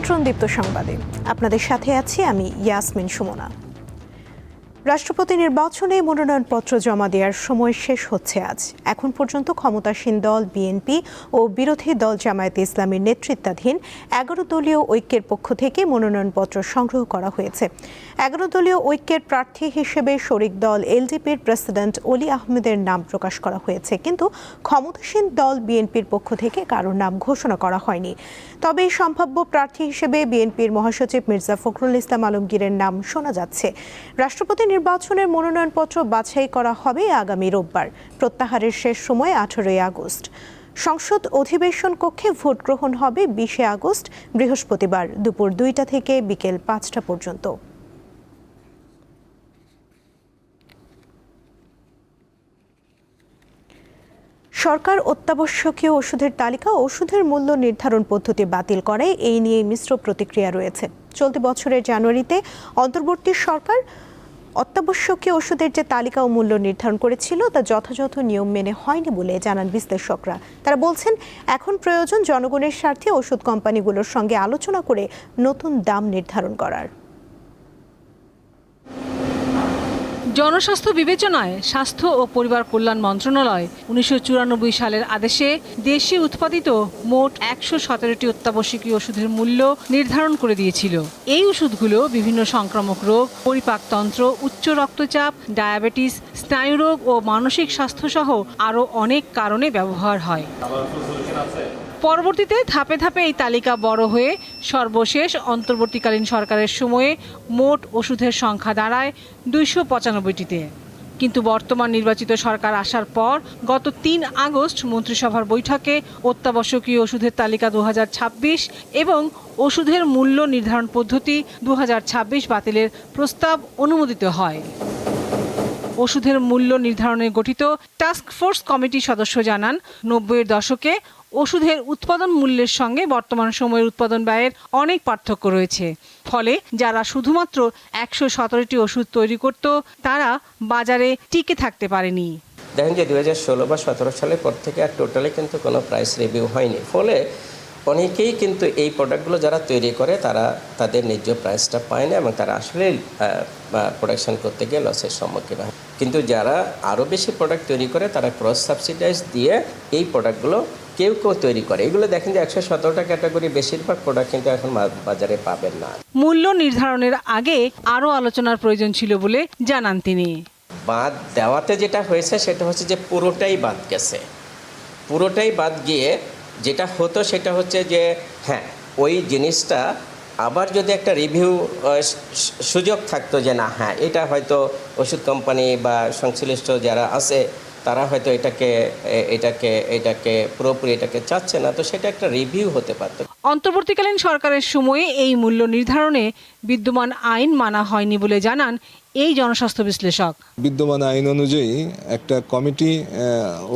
আমন্ত্রণ দীপ্ত সংবাদে আপনাদের সাথে আছি আমি ইয়াসমিন সুমনা। রাষ্ট্রপতি নির্বাচনে মনোনয়নপত্র জমা দেওয়ার সময় শেষ হচ্ছে আজ। এখন পর্যন্ত ক্ষমতাসীন দল বিএনপি ও বিরোধী দল জামায়াতে ইসলামীর নেতৃত্বাধীন ১১ দলীয় ঐক্যের পক্ষ থেকে মনোনয়নপত্র সংগ্রহ করা হয়েছে। ১১ দলীয় ঐক্যের প্রার্থী হিসেবে শরিক দল এলডিপির প্রেসিডেন্ট অলি আহমেদের নাম প্রকাশ করা হয়েছে, কিন্তু ক্ষমতাসীন দল বিএনপির পক্ষ থেকে কারোর নাম ঘোষণা করা হয়নি। তবে সম্ভাব্য প্রার্থী হিসেবে বিএনপির মহাসচিব মির্জা ফখরুল ইসলাম আলমগীরের নাম শোনা যাচ্ছে। রাষ্ট্রপতি নির্বাচনের মনোনয়নপত্র বাছাই করা হবে আগামী রোববার। প্রত্যাহারের শেষ সময় 18 আগস্ট। সংসদ অধিবেশন কক্ষে ভোট গ্রহণ হবে 20 আগস্ট বৃহস্পতিবার দুপুর 2টা থেকে বিকেল 5টা পর্যন্ত। সরকার অত্যাবশ্যকীয় ওষুধের তালিকা ও ওষুধের মূল্য নির্ধারণ পদ্ধতি বাতিল করে, এই নিয়ে মিশ্র প্রতিক্রিয়া রয়েছে। চলতি বছরের জানুয়ারিতে অন্তর্বর্তী সরকার অত্যাবশ্যকীয় ওষুধের যে তালিকা ও মূল্য নির্ধারণ করেছিল তা যথাযথ নিয়ম মেনে হয়নি বলে জানান বিশ্লেষকরা। তারা বলছেন, এখন প্রয়োজন জনগণের স্বার্থে ওষুধ কোম্পানিগুলোর সঙ্গে আলোচনা করে নতুন দাম নির্ধারণ করার। জনস্বাস্থ্য বিবেচনায় স্বাস্থ্য ও পরিবার কল্যাণ মন্ত্রণালয় 1994 সালের আদেশে দেশে উৎপাদিত মোট 117টি অত্যাবশ্যকীয় ওষুধের মূল্য নির্ধারণ করে দিয়েছিল। এই ওষুধগুলো বিভিন্ন সংক্রামক রোগ, পরিপাকতন্ত্র, উচ্চ রক্তচাপ, ডায়াবেটিস, স্নায়ুরোগ ও মানসিক স্বাস্থ্য সহ আরও অনেক কারণে ব্যবহার হয়। পরবর্তীতে ধাপে ধাপে এই তালিকা বড় হয়ে সর্বশেষ অন্তর্বর্তীকালীন সরকারের সময়ে মোট ওষুধের সংখ্যা দাঁড়ায় 295টিতে। কিন্তু বর্তমান নির্বাচিত সরকার আসার পর গত 3 আগস্ট মন্ত্রিসভার বৈঠকে অত্যাবশ্যকীয় ওষুধের তালিকা 2026 এবং ওষুধের মূল্য নির্ধারণ পদ্ধতি 2026 বাতিলের প্রস্তাব অনুমোদিত হয়। ওষুধের মূল্য নির্ধারণে গঠিত টাস্ক ফোর্স কমিটির সদস্য জানান, 90-এর দশকে ওষুধের উৎপাদন মূল্যের সঙ্গে বর্তমান সময়ের উৎপাদন ব্যয়ের অনেক পার্থক্য রয়েছে। ফলে যারা শুধুমাত্র 117টি ওষুধ তৈরি করত তারা বাজারে টিকে থাকতে পারেনি। দেখেন যে 2016 বা 17 সালের পর থেকে আর টোটালি কিন্তু কোনো প্রাইস রিভিউ হয়নি। ফলে অনেকেই কিন্তু এই প্রোডাক্টগুলো যারা তৈরি করে তারা তাদের ন্যায্য প্রাইসটা পায় না এবং তারা আসলে প্রোডাকশন করতে গিয়ে লসের সম্মুখীন হয়। কিন্তু যারা আরও বেশি প্রোডাক্ট তৈরি করে তারা ক্রস সাবসিডাইজ দিয়ে এই প্রোডাক্টগুলো কেউ তৈরি করে। এগুলো দেখেন যে 117টা ক্যাটাগরি বেশিরভাগ প্রোডাক্ট কিন্তু এখন বাজারে পাবেন না। মূল্য নির্ধারণের আগে আরও আলোচনার প্রয়োজন ছিল বলে জানান তিনি। বাদ দেওয়াতে যেটা হয়েছে সেটা হচ্ছে যে পুরোটাই বাদ গেছে। পুরোটাই বাদ গিয়ে যেটা হতো সেটা হচ্ছে যে হ্যাঁ, ওই জিনিসটা আবার যদি একটা রিভিউ সুযোগ থাকতো যে না হ্যাঁ এটা হয়তো ওষুধ কোম্পানি বা সংশ্লিষ্ট যারা আছে তারা হয়তো এটাকে পুরোপুরি এটাকে চাচ্ছে না, তো সেটা একটা রিভিউ হতে পারত। অন্তর্বর্তীকালীন সরকারের সময়ে এই মূল্য নির্ধারণে বিদ্যমান আইন মানা হয়নি বলে জানান এই জনস্বাস্থ্য বিশ্লেষক। বিদ্যমান আইন অনুযায়ী একটা কমিটি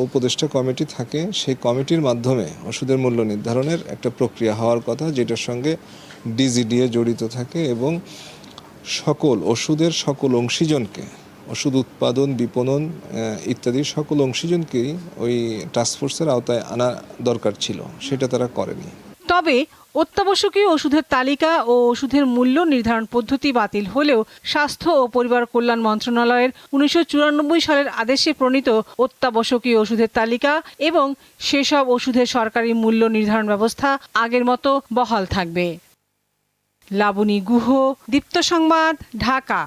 উপদেষ্টা কমিটি থাকে, সেই কমিটির মাধ্যমে ওষুধের মূল্য নির্ধারণের একটা প্রক্রিয়া হওয়ার কথা, যেটার সঙ্গে ডিজিডিএ জড়িত থাকে এবং সকল ওষুধের সকল অংশীজনকে, ওষুধ উৎপাদন, বিপণন ইত্যাদি সকল অংশীজনকেই ওই টাস্কফোর্সের আওতায় আনা দরকার ছিল, সেটা তারা করেনি। তবে অত্যাবশ্যকীয় ওষুধের তালিকা ও ওষুধের মূল্য নির্ধারণ পদ্ধতি বাতিল হলেও স্বাস্থ্য ও পরিবার কল্যাণ মন্ত্রণালয়ের 1994 সালের আদেশে প্রণীত অত্যাবশ্যকীয় ওষুধের তালিকা এবং সেসব ওষুধের সরকারি মূল্য নির্ধারণ ব্যবস্থা আগের মতো বহাল থাকবে। লাবণী গুহ, দীপ্ত সংবাদ, ঢাকা।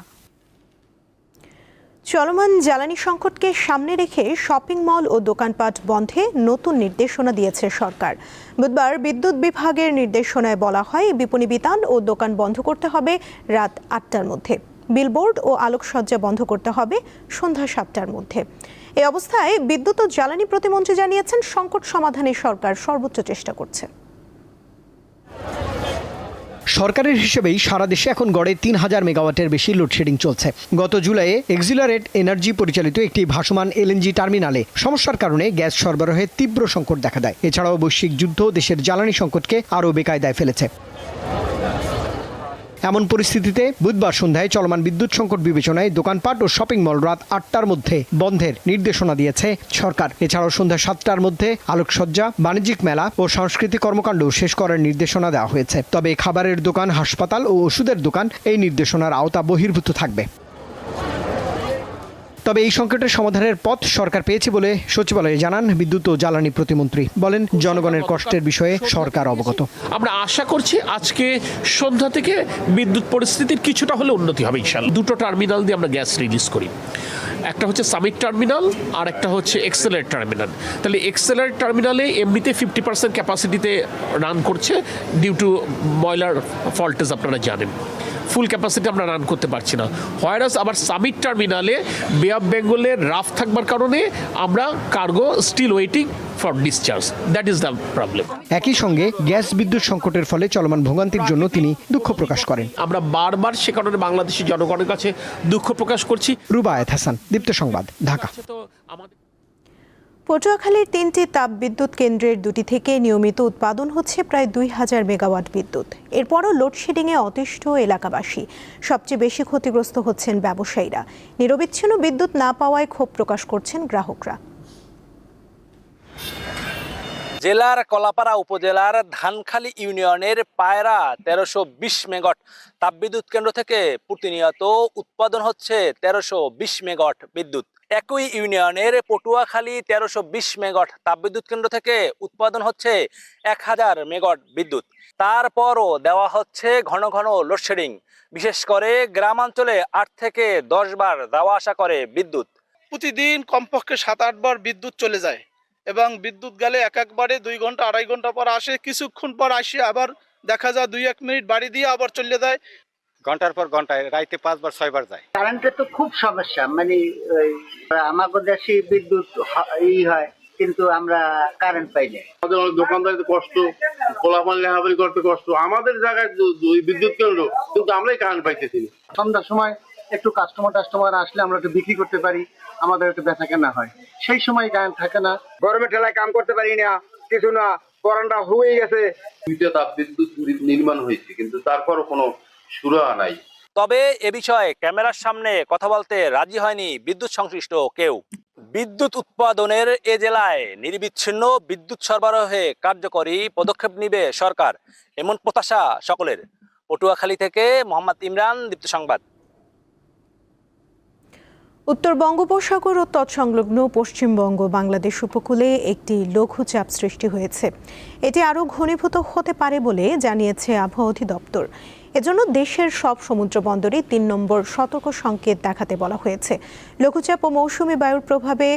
চলমান জ্বালানি সংকটকে সামনে রেখে শপিং মল ও দোকানপাট বন্ধে নতুন নির্দেশনা দিয়েছে সরকার। বুধবার বিদ্যুৎ বিভাগের নির্দেশনায় বলা হয়, বিপণী বিতান ও দোকান বন্ধ করতে হবে রাত 8টার মধ্যে, বিলবোর্ড ও আলোকসজ্জা বন্ধ করতে হবে সন্ধ্যা 7টার মধ্যে। এই অবস্থায় বিদ্যুৎ ও জ্বালানি প্রতিমন্ত্রী জানিয়েছেন, সংকট সমাধানে সরকার সর্বোচ্চ চেষ্টা করছে। সরকারের হিসেবেই সারা দেশে এখন গড়ে 3000 মেগাওয়াটের বেশি লোডশেডিং চলছে। গত জুলাইয়ে এক্সিলারেট এনার্জি পরিচালিত একটি ভাসমান এলএনজি টার্মিনালে সমস্যার কারণে গ্যাস সরবরাহে তীব্র সংকট দেখা দেয়। এছাড়াও বৈশ্বিক যুদ্ধ দেশের জ্বালানি সংকটকে আরও বেকায়দায় ফেলেছে। এমন পরিস্থিতিতে বুধবার সন্ধ্যায় চলমান বিদ্যুৎ সংকট বিবেচনায় দোকানপাট ও শপিং মল রাত 8টার মধ্যে বন্ধের নির্দেশনা দিয়েছে সরকার। এছাড়াও সন্ধ্যা 7টার মধ্যে আলোকসজ্জা, বাণিজ্যিক মেলা ও সাংস্কৃতিক কর্মকাণ্ড শেষ করার নির্দেশনা দেওয়া হয়েছে। তবে খাবারের দোকান, হাসপাতাল ও ওষুধের দোকান এই নির্দেশনার আওতা বহির্ভূত থাকবে। তবে এই সংকটের সমাধানের পথ সরকার পেয়েছে বলে সচিবালয়ে জানান বিদ্যুৎ ও জ্বালানি প্রতিমন্ত্রী। বলেন, জনগণের কষ্টের বিষয়ে সরকার অবগত। আমরা আশা করছি আজকে সন্ধ্যা থেকে বিদ্যুৎ পরিস্থিতির কিছুটা হলে উন্নতি হবে ইনশাআল্লাহ। দুটো টার্মিনাল দিয়ে আমরা গ্যাস রিলিজ করি, একটা হচ্ছে সামিট টার্মিনাল আর একটা হচ্ছে এক্সেলারেট টার্মিনাল। তাহলে এক্সেলারেট টার্মিনালে এমনিতে 50% ক্যাপাসিটিতে রান করছে ডিউ টু বয়লার ফল্টেজ, আপনারা জানেন। ফুল ক্যাপাসিটি আমরা রান করতে পারছি না। হোয়ারাস আবার সামিট টার্মিনালে বে অফ বেঙ্গলের রাফ থাকবার কারণে আমরা cargo still waiting for discharge, that is the problem. একই সঙ্গে গ্যাস বিদ্যুৎ সংকটের ফলে চলমান ভোগান্তির জন্য তিনি দুঃখ প্রকাশ করেন। আমরা বারবার সে কারণে বাংলাদেশের জনগণের কাছে দুঃখ প্রকাশ করছি। রুবায়েত হাসান, দীপ্ত সংবাদ, ঢাকা। পটুয়াখালীর 3টি তাপবিদ্যুৎ কেন্দ্রের 2টি থেকে নিয়মিত উৎপাদন হচ্ছে প্রায় 2000 মেগাওয়াট বিদ্যুৎ। এরপরও লোডশেডিংয়ে অতিষ্ঠ এলাকাবাসী। সবচেয়ে বেশি ক্ষতিগ্রস্ত হচ্ছেন ব্যবসায়ীরা। নিরবিচ্ছিন্ন বিদ্যুৎ না পাওয়ায় ক্ষোভ প্রকাশ করছেন গ্রাহকরা। জেলার কলাপাড়া উপজেলার ধানখালী ইউনিয়নের পায়রা 1320 মেগাওয়াট তাপবিদ্যুৎ কেন্দ্র থেকে প্রতিনিয়ত উৎপাদন হচ্ছে 1320 মেগাওয়াট বিদ্যুৎ। একই ইউনিয়নের পটুয়াখালী 1320 মেগাওয়াট তাপবিদ্যুৎ কেন্দ্র থেকে উৎপাদন হচ্ছে 1000 মেগাওয়াট বিদ্যুৎ। তারপরও দেওয়া হচ্ছে ঘন ঘন লোডশেডিং। বিশেষ করে গ্রামাঞ্চলে 8 থেকে 10 বার যাওয়া আসা করে বিদ্যুৎ। প্রতিদিন কমপক্ষে 7-8 বার বিদ্যুৎ চলে যায় এবং বিদ্যুৎ গেলে একবারে 2 ঘন্টা 2.5 ঘন্টা পর আসে, কিছুক্ষণ পর আসে আবার দেখা যায় 2-1 মিনিট বাড়ি দিয়ে আবার চলে যায়। ঘন্টার পর ঘন্টায় রাইতে 5 বার 6 বার যায়। কারেন্টের তো খুব সমস্যা, মানে আমাদের দেশে বিদ্যুৎ হয় কিন্তু আমরা কারেন্ট পাই না। আমাদের অনেক দোকানদারিতে কষ্ট, কোলাপান লেহাবারি করতে কষ্ট। আমাদের জায়গায় বিদ্যুৎ কেন্দ্র, কিন্তু আমরাই কারেন্ট পাইতেছি না। সন্ধ্যার সময় একটু কাস্টমার আসলে আমরা একটু বিক্রি করতে পারি, আমাদের একটু বেচা কেনা হয়। সেই সময় কারেন্ট থাকে না। গরমে ঠেলায় কাম করতে পারি না, কিছু না, করানটা হয়ে গেছে। 2টা তাপবিদ্যুৎ নির্মাণ হয়েছে, কিন্তু তারপরও কোনো সুরাহা নাই। তবে এ বিষয়ে ক্যামেরার সামনে কথা বলতে রাজি হয়নি বিদ্যুৎ সংশ্লিষ্ট কেউ। বিদ্যুৎ উৎপাদনের এ জেলায় নিরবিচ্ছিন্ন বিদ্যুৎ সরবরাহে কার্যকরী পদক্ষেপ নেবে সরকার, এমন প্রত্যাশা সকলের। পটুয়াখালী থেকে মোহাম্মদ ইমরান, দীপ্ত সংবাদ। উত্তর বঙ্গোপসাগর ও তৎসংলগ্ন পশ্চিমবঙ্গ বাংলাদেশ উপকূলে একটি লঘুচাপ সৃষ্টি হয়েছে। এটি আরও ঘনীভূত হতে পারে বলে জানিয়েছে আবহাওয়া অধিদপ্তর। এজন্য দেশের সব সমুদ্র বন্দরে 3 নম্বর সতর্ক সংকেত দেখাতে বলা হয়েছে। লঘুচাপ ও মৌসুমী বায়ুর প্রভাবে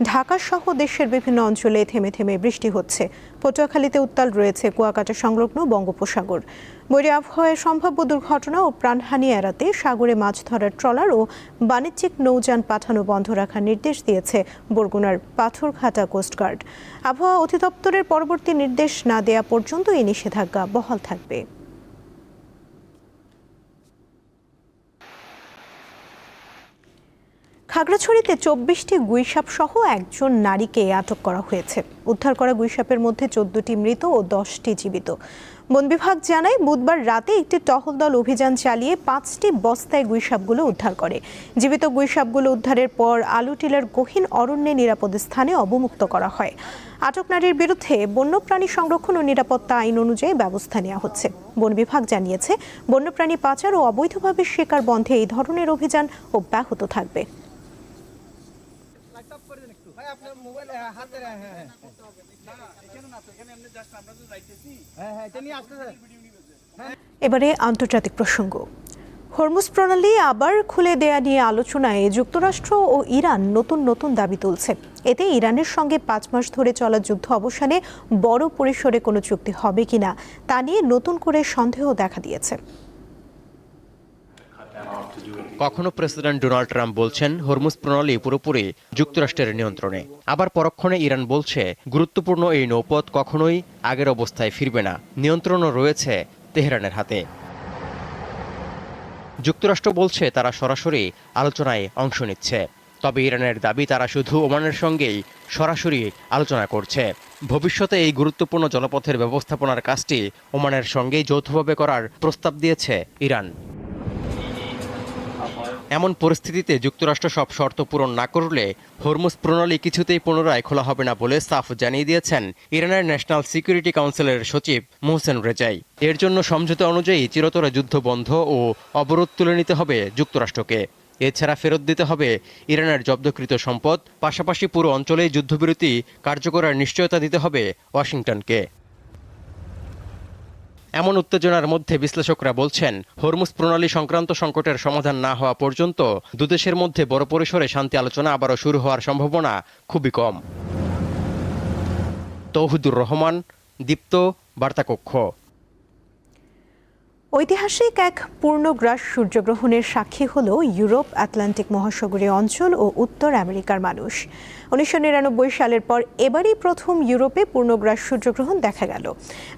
ঢাকা সহ দেশের বিভিন্ন অঞ্চলে থেমে থেমে বৃষ্টি হচ্ছে। পটুয়াখালীতে উত্তাল রয়েছে কুয়াকাটা সংলগ্ন বঙ্গোপসাগর। বৈরী আবহাওয়ায় সম্ভাব্য দুর্ঘটনা ও প্রাণহানি এড়াতে সাগরে মাছ ধরার ট্রলার ও বাণিজ্যিক নৌযান পাঠানো বন্ধ রাখার নির্দেশ দিয়েছে বরগুনার পাথরঘাটা কোস্টগার্ড। আবহাওয়া অধিদপ্তরের পরবর্তী নির্দেশ না দেয়া পর্যন্ত এই নিষেধাজ্ঞা বহাল থাকবে। খাগড়াছড়িতে 24টি গুইসাপ সহ একজন নারীকে আটক করা হয়েছে। উদ্ধার করা গুইসাপের মধ্যে 14টি মৃত ও 10টি জীবিত। বন বিভাগ জানায়, বুধবার রাতে একটি টহল দল অভিযান চালিয়ে 5টি বস্তায় গুইসাপগুলো উদ্ধার করে। জীবিত গুইসাপগুলো উদ্ধারের পর আলুটিলার গহীন অরণ্যে নিরাপদ স্থানে অবমুক্ত করা হয়। আটক নারীর বিরুদ্ধে বন্যপ্রাণী সংরক্ষণ ও নিরাপত্তা আইন অনুযায়ী ব্যবস্থা নেওয়া হচ্ছে। বন বিভাগ জানিয়েছে, বন্যপ্রাণী পাচার ও অবৈধভাবে শিকার বন্ধে এই ধরনের অভিযান অব্যাহত থাকবে। এবারে আন্তর্জাতিক প্রসঙ্গ। হরমুজ প্রণালী আবার খুলে দেয়া নিয়ে আলোচনায় যুক্তরাষ্ট্র ও ইরান নতুন দাবি তুলছে। এতে ইরানের সঙ্গে 5 মাস ধরে চলা যুদ্ধ অবসানে বড় পরিসরে কোনো চুক্তি হবে কিনা তা নিয়ে নতুন করে সন্দেহ দেখা দিয়েছে। কখনো প্রেসিডেন্ট ডোনাল্ড ট্রাম্প বলছেন হরমুজ প্রণালী পুরোপুরি যুক্তরাষ্ট্রের নিয়ন্ত্রণে, আবার পরক্ষণে ইরান বলছে গুরুত্বপূর্ণ এই নৌপথ কখনোই আগের অবস্থায় ফিরবে না, নিয়ন্ত্রণও রয়েছে তেহরানের হাতে। যুক্তরাষ্ট্র বলছে তারা সরাসরি আলোচনায় অংশ নিচ্ছে, তবে ইরানের দাবি তারা শুধু ওমানের সঙ্গেই সরাসরি আলোচনা করছে। ভবিষ্যতে এই গুরুত্বপূর্ণ জলপথের ব্যবস্থাপনার কাজটি ওমানের সঙ্গেই যৌথভাবে করার প্রস্তাব দিয়েছে ইরান। এমন পরিস্থিতিতে যুক্তরাষ্ট্র সব শর্ত পূরণ না করলে হরমুজ প্রণালী কিছুতেই পুনরায় খোলা হবে না বলে সাফ জানিয়ে দিয়েছেন ইরানের ন্যাশনাল সিকিউরিটি কাউন্সিলের সচিব মোহসেন রেজাই। এর জন্য সমঝোতা অনুযায়ী চিরতরে যুদ্ধ বন্ধ ও অবরোধ তুলে নিতে হবে যুক্তরাষ্ট্রকে। এছাড়া ফেরত দিতে হবে ইরানের জব্দকৃত সম্পদ, পাশাপাশি পুরো অঞ্চলেই যুদ্ধবিরতি কার্যকরের নিশ্চয়তা দিতে হবে ওয়াশিংটনকে। এমন উত্তেজনার মধ্যে বিশ্লেষকরা বলছেন, হরমুজ প্রণালী সংক্রান্ত সংকটের সমাধান না হওয়া পর্যন্ত দুদেশের মধ্যে বড় পরিসরে শান্তি আলোচনা আবারও শুরু হওয়ার সম্ভাবনা খুবই কম। তৌহিদুর রহমান, দীপ্ত, বার্তাকক্ষ। ঐতিহাসিক এক পূর্ণগ্রাস সূর্যগ্রহণের সাক্ষী হল ইউরোপ, আটলান্টিক মহাসাগরীয় অঞ্চল ও উত্তর আমেরিকার মানুষ। 1999 সালের পর এবারই প্রথম ইউরোপে পূর্ণগ্রাস সূর্যগ্রহণ দেখা গেল।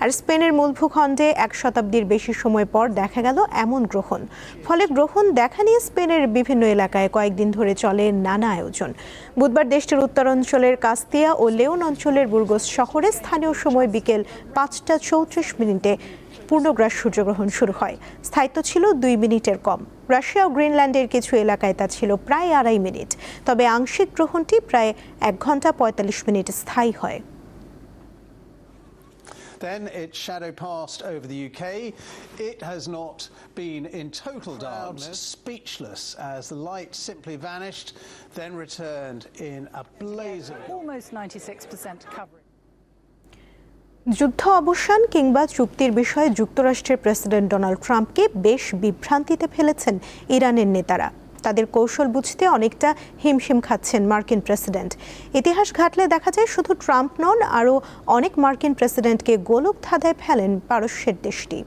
আর স্পেনের মূল ভূখণ্ডে 1 শতাব্দীর বেশি সময় পর দেখা গেল এমন গ্রহণ। ফলে গ্রহণ দেখা নিয়ে স্পেনের বিভিন্ন এলাকায় কয়েকদিন ধরে চলে নানা আয়োজন। বুধবার দেশটির উত্তরাঞ্চলের কাস্তিয়া ও লেওন অঞ্চলের বুর্গোস শহরে স্থানীয় সময় বিকেল 5:34 পূর্ণগ্রাস সূর্যগ্রহণ শুরু হয়। স্থায়িত্ব ছিল 2 মিনিটের কম। রাশিয়া ও গ্রিনল্যান্ডের কিছু এলাকায় তা ছিল প্রায় 2.5 মিনিট। তবে আংশিক গ্রহণটি প্রায় 1 ঘন্টা 45 মিনিট স্থায়ী হয়। Then its shadow passed over the UK. It has not been in total darkness, speechless as the light simply vanished, then returned in a blaze of almost 96% coverage. যুদ্ধ অবসান কিংবা চুক্তির বিষয়ে যুক্তরাষ্ট্রের প্রেসিডেন্ট ডোনাল্ড ট্রাম্পকে বেশ বিভ্রান্তিতে ফেলেছেন ইরানের নেতারা। তাদের কৌশল বুঝতে অনেকটা হিমশিম খাচ্ছেন মার্কিন প্রেসিডেন্ট। ইতিহাস ঘাটলে দেখা যায় শুধু ট্রাম্প নন, আরও অনেক মার্কিন প্রেসিডেন্টকে গোলক ধাঁধায় ফেলেন পারস্যের দেশটি।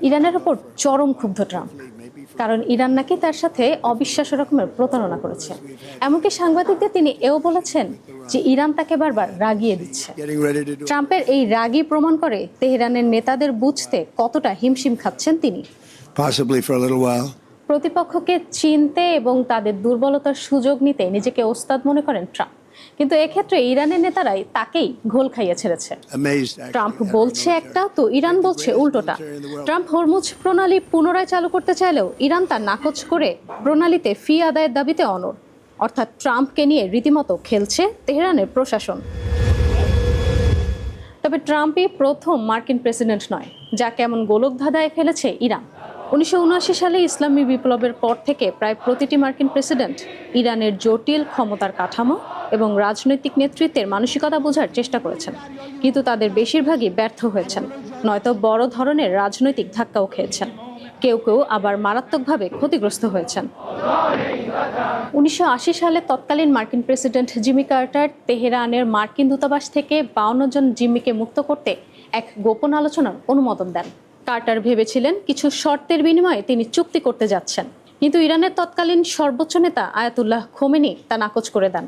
ইরানের ওপর চরম ক্ষুব্ধ ট্রাম্প, কারণ ইরান নাকি তার সাথে অবিশ্বাস্য রকমের প্রতারণা করেছে। এমনকি সাংবাদিকদের তিনি এও বলেছেন যে ইরান তাকে বারবার রাগিয়ে দিচ্ছে। ট্রাম্পের এই রাগই প্রমাণ করে তেহরানের নেতাদের বুঝতে কতটা হিমশিম খাচ্ছেন তিনি। প্রতিপক্ষকে চিনতে এবং তাদের দুর্বলতার সুযোগ নিতে নিজেকে ওস্তাদ মনে করেন ট্রাম্প। কিন্তু এক্ষেত্রে ইরানের নেতারাই তাকেই ঘোল খাইয়ে ছেড়েছে। ট্রাম্প বলছে একটা, তো ইরান বলছে উল্টোটা। ট্রাম্প হরমুজ প্রণালী পুনরায় চালু করতে চাইলেও ইরান তা নাকচ করে প্রণালীতে ফি আদায়ের দাবিতে অনড়। অর্থাৎ ট্রাম্পকে নিয়ে রীতিমতো খেলছে তেহরানের প্রশাসন। তবে ট্রাম্পই প্রথম মার্কিন প্রেসিডেন্ট নয় যাকে এমন গোলক ধাঁধায় ফেলেছে ইরান। 1979 সালে ইসলামী বিপ্লবের পর থেকে প্রায় প্রতিটি মার্কিন প্রেসিডেন্ট ইরানের জটিল ক্ষমতার কাঠামো এবং রাজনৈতিক নেতৃত্বের মানসিকতা বোঝার চেষ্টা করেছেন, কিন্তু তাদের বেশিরভাগই ব্যর্থ হয়েছেন, নয়তো বড় ধরনের রাজনৈতিক ধাক্কাও খেয়েছেন। কেউ কেউ আবার মারাত্মকভাবে ক্ষতিগ্রস্ত হয়েছেন। 1980 সালে তৎকালীন মার্কিন প্রেসিডেন্ট জিমি কার্টার তেহরানের মার্কিন দূতাবাস থেকে 52 জন জিম্মিকে মুক্ত করতে এক গোপন আলোচনার অনুমোদন দেন। কার্টার ভেবেছিলেন কিছু শর্তের বিনিময়ে তিনি চুক্তি করতে যাচ্ছেন, কিন্তু ইরানের তৎকালীন সর্বোচ্চ নেতা আয়াতুল্লাহ খোমেনি তা নাকচ করে দেন।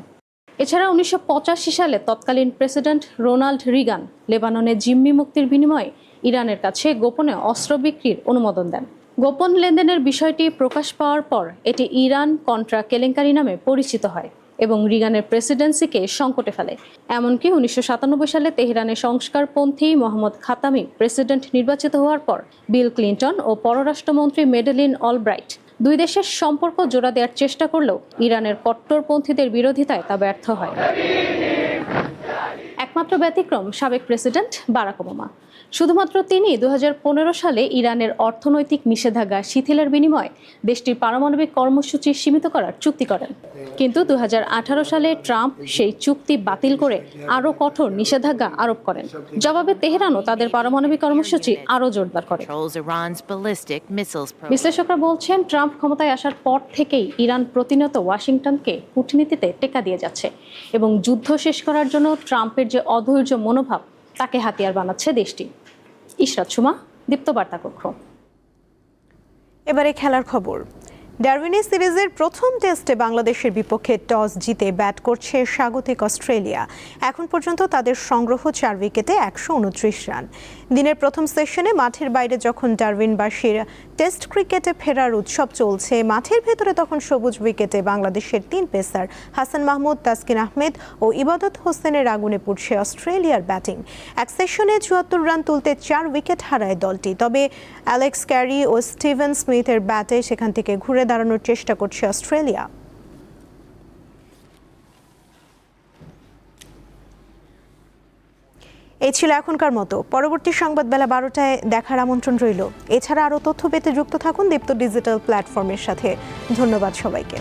এছাড়া 1985 সালে তৎকালীন প্রেসিডেন্ট রোনাল্ড রিগান লেবাননে জিম্মি মুক্তির বিনিময়ে ইরানের কাছে গোপনে অস্ত্র বিক্রির অনুমোদন দেন। গোপন লেনদেনের বিষয়টি প্রকাশ পাওয়ার পর এটি ইরান কন্ট্রা কেলেঙ্কারি নামে পরিচিত হয় এবং রিগানের প্রেসিডেন্সিকে সংকটে ফেলে। এমনকি 1997 সালে তেহরানের সংস্কারপন্থী মোহাম্মদ খাতামি প্রেসিডেন্ট নির্বাচিত হওয়ার পর বিল ক্লিন্টন ও পররাষ্ট্রমন্ত্রী মেডেলিন অলব্রাইট দুই দেশের সম্পর্ক জোড়া দেওয়ার চেষ্টা করলেও ইরানের কট্টরপন্থীদের বিরোধিতায় তা ব্যর্থ হয়। একমাত্র ব্যতিক্রম সাবেক প্রেসিডেন্ট বারাক ওবামা। শুধুমাত্র তিনি 2015 সালে ইরানের অর্থনৈতিক নিষেধাজ্ঞা শিথিলের বিনিময়ে দেশটির পারমাণবিক কর্মসূচি সীমিত করার চুক্তি করেন, কিন্তু 2018 সালে ট্রাম্প সেই চুক্তি বাতিল করে আরও কঠোর নিষেধাজ্ঞা আরোপ করেন। জবাবে তেহরানও তাদের পারমাণবিক কর্মসূচি আরও জোরদার করে। বিশ্লেষকরা বলছেন ট্রাম্প ক্ষমতায় আসার পর থেকেই ইরান প্রতিনিয়ত ওয়াশিংটনকে কূটনীতিতে টেক্কা দিয়ে যাচ্ছে এবং যুদ্ধ শেষ করার জন্য ট্রাম্পের যে অধৈর্য মনোভাব তাকে হাতিয়ার বানাচ্ছে দেশটি। ইশরাত সুমা, দীপ্ত বার্তাকক্ষ। এবারে খেলার খবর। ডারউইনি সিরিজের প্রথম টেস্টে বাংলাদেশের বিপক্ষে টস জিতে ব্যাট করছে স্বাগতিক অস্ট্রেলিয়া। এখন পর্যন্ত তাদের সংগ্রহ 4 উইকেটে 129 রান। দিনের প্রথম সেশনে মাঠের বাইরে যখন ডারউইনবাসীর টেস্ট ক্রিকেটে ফেরার উৎসব চলছে, মাঠের ভেতরে তখন সবুজ উইকেটে বাংলাদেশের 3 পেসার হাসান মাহমুদ, তাসকিন আহমেদ ও ইবাদত হোসেনের আগুনে পুড়ছে অস্ট্রেলিয়ার ব্যাটিং। এক সেশনে 74 রান তুলতে 4 উইকেট হারায় দলটি। তবে অ্যালেক্স ক্যারি ও স্টিভেন স্মিথের ব্যাটে সেখান থেকে ঘুরে দাঁড়ানোর চেষ্টা করছে অস্ট্রেলিয়া। এই ছিল এখনকার মতো। পরবর্তী সংবাদ বেলা 12টায় দেখার আমন্ত্রণ রইল। এছাড়া আরও তথ্য পেতে যুক্ত থাকুন দীপ্ত ডিজিটাল প্ল্যাটফর্মের সাথে। ধন্যবাদ সবাইকে।